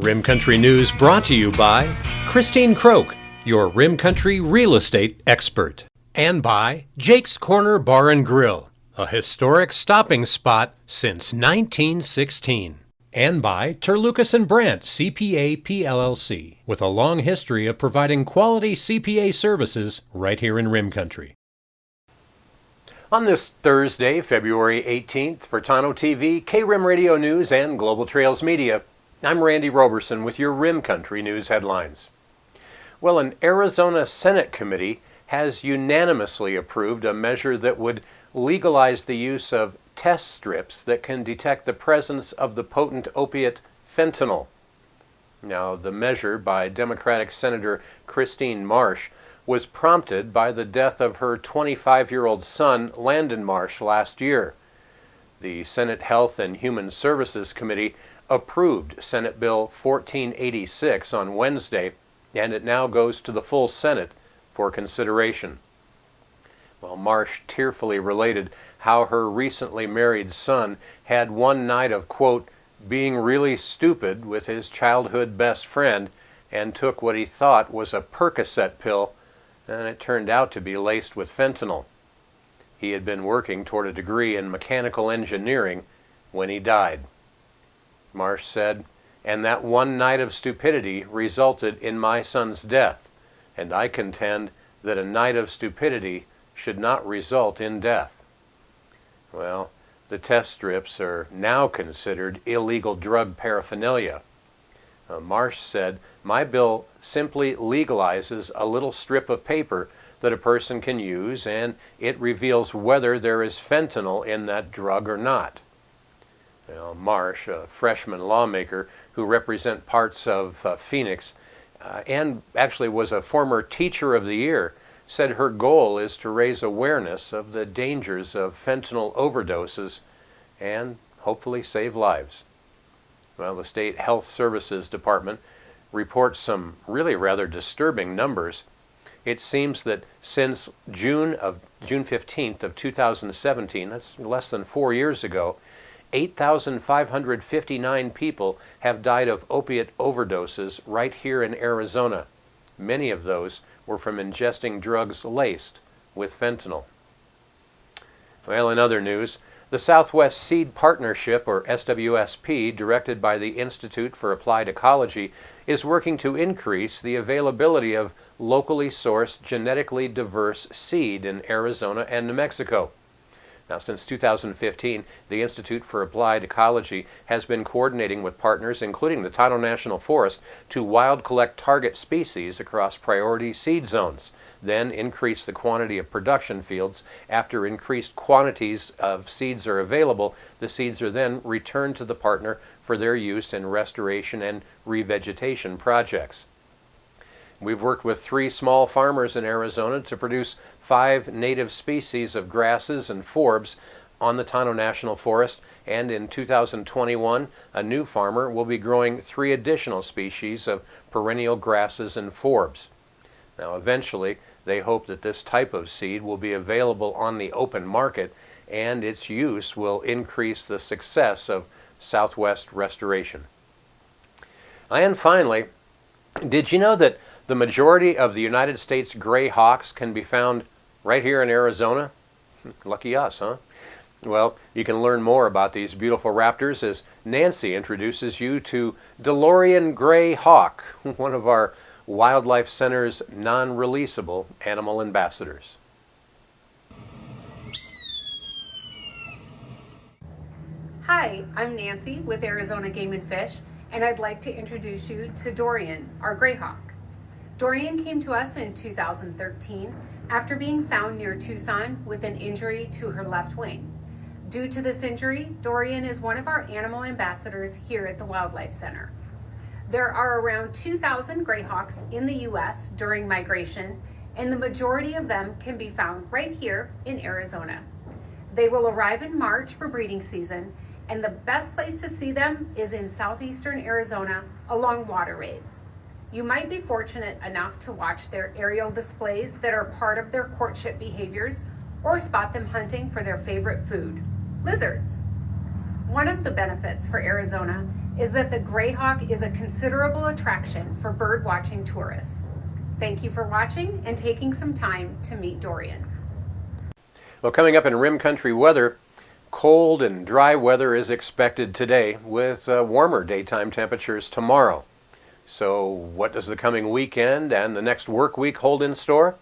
Rim Country News brought to you by Christine Croak, your Rim Country real estate expert. And by Jake's Corner Bar and Grill, a historic stopping spot since 1916. And by Terlucas and Brandt CPA PLLC, with a long history of providing quality CPA services right here in Rim Country. On this Thursday, February 18th, for Tano TV, K-Rim Radio News, and Global Trails Media, I'm Randy Roberson with your Rim Country News headlines. Well, an Arizona Senate committee has unanimously approved a measure that would legalize the use of test strips that can detect the presence of the potent opiate fentanyl. Now, the measure by Democratic Senator Christine Marsh was prompted by the death of her 25-year-old son, Landon Marsh, last year. The Senate Health and Human Services Committee approved Senate Bill 1486 on Wednesday, and it now goes to the full Senate for consideration. Well, Marsh tearfully related how her recently married son had one night of, quote, being really stupid with his childhood best friend and took what he thought was a Percocet pill, and it turned out to be laced with fentanyl. He had been working toward a degree in mechanical engineering when he died. Marsh said, and that one night of stupidity resulted in my son's death, and I contend that a night of stupidity should not result in death. Well, the test strips are now considered illegal drug paraphernalia. Marsh said, my bill simply legalizes a little strip of paper that a person can use, and it reveals whether there is fentanyl in that drug or not. Well, Marsh, a freshman lawmaker who represents parts of Phoenix and actually was a former Teacher of the Year, said her goal is to raise awareness of the dangers of fentanyl overdoses and hopefully save lives. Well, the State Health Services Department reports some really rather disturbing numbers. It seems that since June 15th of 2017, that's less than 4 years ago, 8,559 people have died of opiate overdoses right here in Arizona. Many of those were from ingesting drugs laced with fentanyl. Well, in other news, the Southwest Seed Partnership, or SWSP, directed by the Institute for Applied Ecology, is working to increase the availability of locally sourced, genetically diverse seed in Arizona and New Mexico. Now, since 2015, the Institute for Applied Ecology has been coordinating with partners, including the Tonto National Forest, to wild collect target species across priority seed zones, then increase the quantity of production fields. After increased quantities of seeds are available, the seeds are then returned to the partner for their use in restoration and revegetation projects. We've worked with 3 small farmers in Arizona to produce 5 native species of grasses and forbs on the Tonto National Forest, and in 2021, a new farmer will be growing 3 additional species of perennial grasses and forbs. Now, eventually, they hope that this type of seed will be available on the open market, and its use will increase the success of Southwest restoration. And finally, did you know that the majority of the United States gray hawks can be found right here in Arizona? Lucky us, huh? Well, you can learn more about these beautiful raptors as Nancy introduces you to Dorian gray hawk, one of our Wildlife Center's non-releasable animal ambassadors. Hi, I'm Nancy with Arizona Game and Fish, and I'd like to introduce you to Dorian, our gray hawk. Dorian came to us in 2013 after being found near Tucson with an injury to her left wing. Due to this injury, Dorian is one of our animal ambassadors here at the Wildlife Center. There are around 2,000 greyhawks in the U.S. during migration, and the majority of them can be found right here in Arizona. They will arrive in March for breeding season, and the best place to see them is in southeastern Arizona along waterways. You might be fortunate enough to watch their aerial displays that are part of their courtship behaviors, or spot them hunting for their favorite food, lizards. One of the benefits for Arizona is that the greyhawk is a considerable attraction for bird watching tourists. Thank you for watching and taking some time to meet Dorian. Well, coming up in Rim Country weather, cold and dry weather is expected today with warmer daytime temperatures tomorrow. So what does the coming weekend and the next work week hold in store?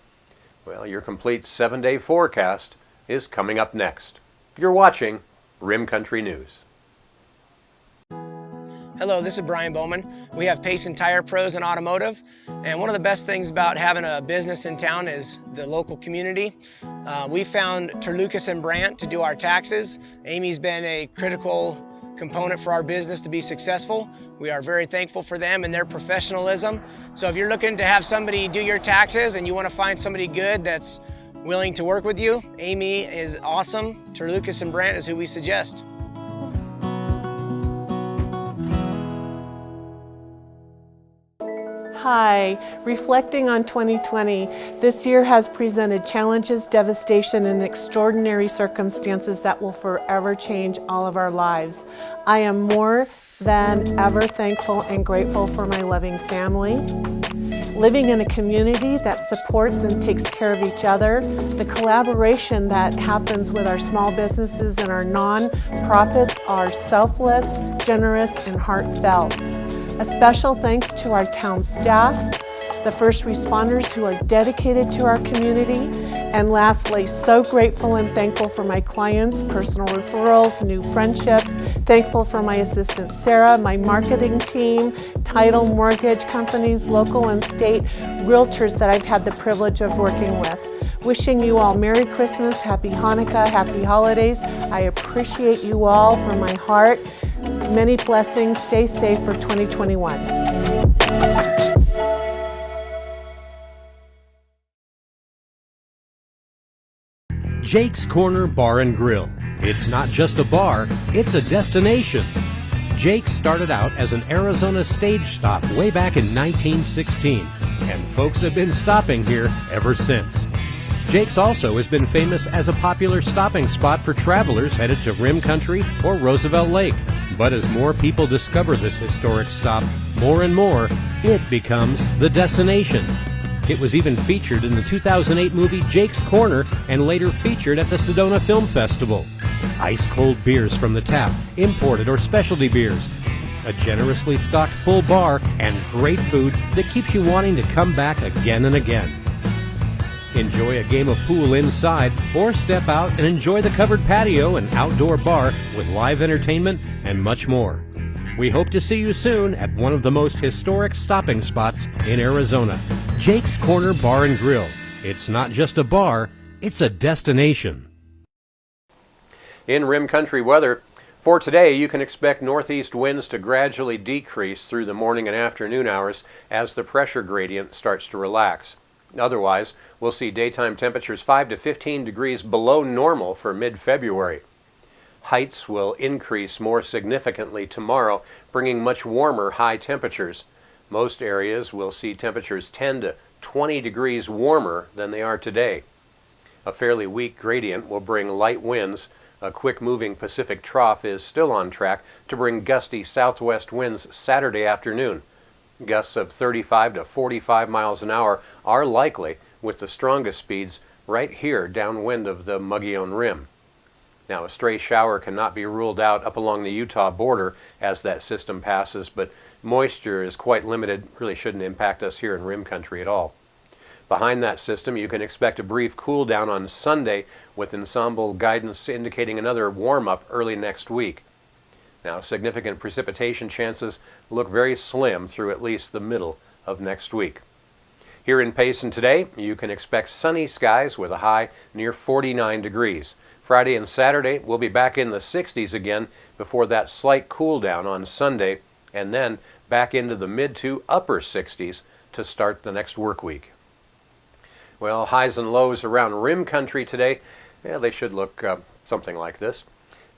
Well, your complete 7-day forecast is coming up next. You're watching Rim Country News. Hello, this is Brian Bowman. We have Pace and Tire Pros in automotive, and one of the best things about having a business in town is the local community. We found Terlucas and Brandt to do our taxes. Amy's been a critical component for our business to be successful. We are very thankful for them and their professionalism. So if you're looking to have somebody do your taxes and you want to find somebody good that's willing to work with you, Amy is awesome. Terlucas and Brandt is who we suggest. Hi, reflecting on 2020, this year has presented challenges, devastation, and extraordinary circumstances that will forever change all of our lives. I am more than ever thankful and grateful for my loving family. Living in a community that supports and takes care of each other, the collaboration that happens with our small businesses and our non-profits are selfless, generous, and heartfelt. A special thanks to our town staff, the first responders who are dedicated to our community, and lastly, so grateful and thankful for my clients, personal referrals, new friendships, thankful for my assistant Sarah, my marketing team, title, mortgage companies, local and state realtors that I've had the privilege of working with. Wishing you all Merry Christmas, Happy Hanukkah, Happy Holidays. I appreciate you all from my heart. Many blessings. Stay safe for 2021. Jake's Corner Bar and Grill. It's not just a bar, it's a destination. Jake started out as an Arizona stage stop way back in 1916, and folks have been stopping here ever since. Jake's also has been famous as a popular stopping spot for travelers headed to Rim Country or Roosevelt Lake. But as more people discover this historic stop, more and more, it becomes the destination. It was even featured in the 2008 movie Jake's Corner and later featured at the Sedona Film Festival. Ice-cold beers from the tap, imported or specialty beers, a generously stocked full bar, and great food that keeps you wanting to come back again and again. Enjoy a game of pool inside or step out and enjoy the covered patio and outdoor bar with live entertainment and much more. We hope to see you soon at one of the most historic stopping spots in Arizona, Jake's Corner Bar and Grill. It's not just a bar, it's a destination. In Rim Country weather, for today you can expect northeast winds to gradually decrease through the morning and afternoon hours as the pressure gradient starts to relax. Otherwise, we'll see daytime temperatures 5 to 15 degrees below normal for mid-February. Heights will increase more significantly tomorrow, bringing much warmer high temperatures. Most areas will see temperatures 10 to 20 degrees warmer than they are today. A fairly weak gradient will bring light winds. A quick-moving Pacific trough is still on track to bring gusty southwest winds Saturday afternoon. Gusts of 35 to 45 miles an hour are likely, with the strongest speeds right here downwind of the Mogollon Rim. Now, a stray shower cannot be ruled out up along the Utah border as that system passes, but moisture is quite limited, really shouldn't impact us here in Rim Country at all. Behind that system, you can expect a brief cool down on Sunday, with ensemble guidance indicating another warm-up early next week. Now, significant precipitation chances look very slim through at least the middle of next week. Here in Payson today, you can expect sunny skies with a high near 49 degrees. Friday and Saturday, we'll be back in the 60s again before that slight cool down on Sunday, and then back into the mid to upper 60s to start the next work week. Well, highs and lows around Rim Country today, they should look something like this.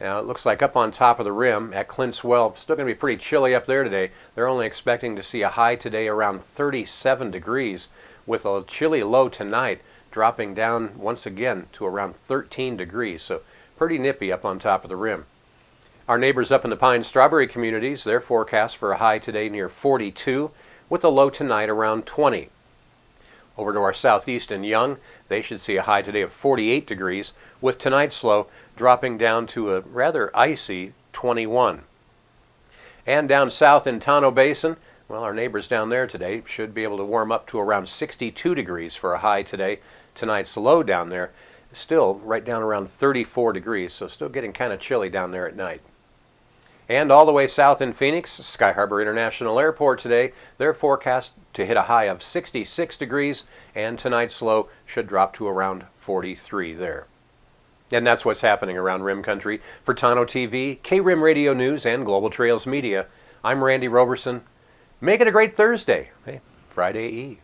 Now, it looks like up on top of the rim at Clint's Well, still going to be pretty chilly up there today. They're only expecting to see a high today around 37 degrees, with a chilly low tonight dropping down once again to around 13 degrees. So pretty nippy up on top of the rim. Our neighbors up in the pine strawberry communities, their forecast for a high today near 42, with a low tonight around 20. Over to our southeast in Young, they should see a high today of 48 degrees, with tonight's low dropping down to a rather icy 21. And down south in Tonto Basin, well, our neighbors down there today should be able to warm up to around 62 degrees for a high today. Tonight's low down there is still right down around 34 degrees, so still getting kind of chilly down there at night. And all the way south in Phoenix, Sky Harbor International Airport today, they're forecast to hit a high of 66 degrees, and tonight's low should drop to around 43 there. And that's what's happening around Rim Country. For Tonto TV, K-Rim Radio News, and Global Trails Media, I'm Randy Roberson. Make it a great Thursday. Hey, Friday Eve.